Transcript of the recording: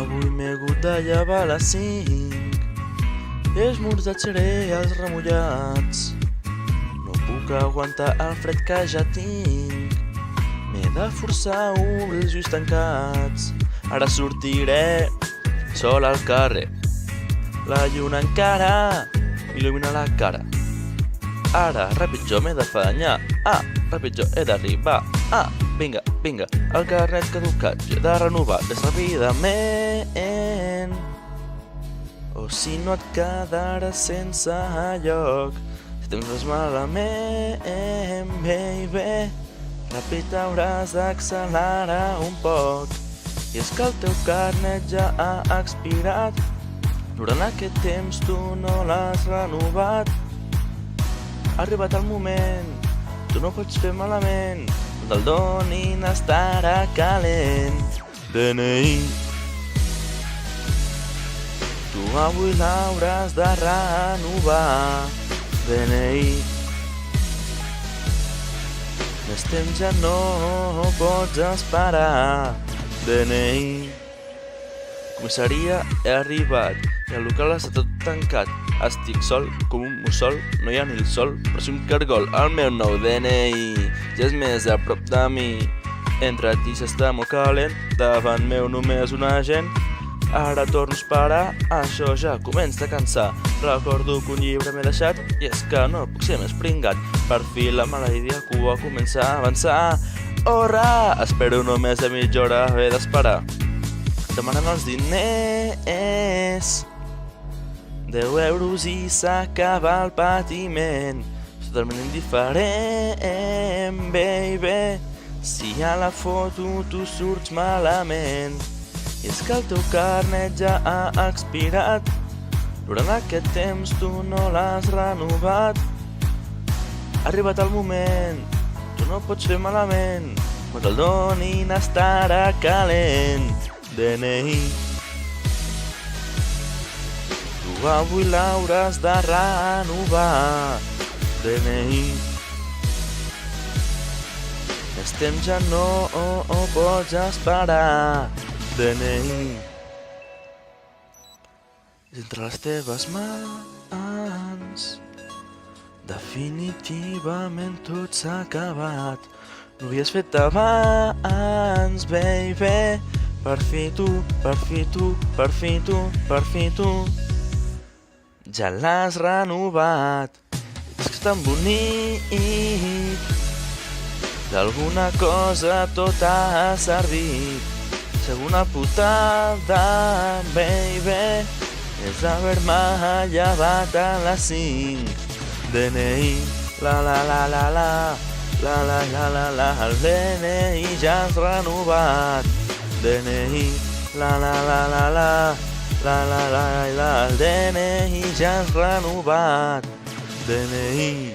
Avui m'he hagut de llevar a les 5. He esmorzat cereals remullats. No puc aguantar el fred que ja tinc. M'he de forçar obrir els ulls tancats. Ara sortiré sol al carrer. La lluna encara m'il·lumina la cara. Ara, ràpid jo m'he d'afanyar. Ràpid jo he d'arribar. Vinga, el carnet caducat jo he de renovar més ràpidament. O si no et quedaràs sense lloc. Si tens res malament, baby, ràpid hauràs d'accelerar un poc. I és que el teu carnet ja ha expirat. Durant aquest temps tu no l'has renovat. Ha arribat el moment, tu no pots fer malament. Quan te'l donin estarà calent. DNI, tu avui l'hauràs de renovar. DNI, més temps ja no pots esperar. DNI, comissaria, he arribat i el local està tot tancat. Estic sol com un mussol, no hi ha ni el sol, però si un cargol. El meu nou DNI ja és més a prop de mi. Entrat i s'està molt calent, davant meu només un agent. Ara torno a esperar, això ja comença a cansar. Recordo que un llibre m'he deixat i és que no puc ser més pringat. Per fi la maleïda cua comença a avançar. Horra! Espero només a mitja hora haver d'esperar. Demanen els diners, 10 euros i s'acaba el patiment. És totalment indiferent, baby, si a la foto tu surts malament. I és que el teu carnet ja ha expirat. Durant aquest temps tu no l'has renovat. Ha arribat el moment, tu no pots fer malament. Quan te'l donin estarà calent. DNI, tu avui l'hauràs de renovar. DNI, més temps ja no pots esperar. DNI, és entre les teves mans. Definitivament tot s'ha acabat. No ho havies fet abans, baby. Per fi tu, ja l'has renovat. És que és tan bonic, d'alguna cosa tot ha servit. Segona putada, baby, és haver-me llevat a les 5. DNI, el DNI ja has renovat. DNI, el DNI ja has renovat. DNI.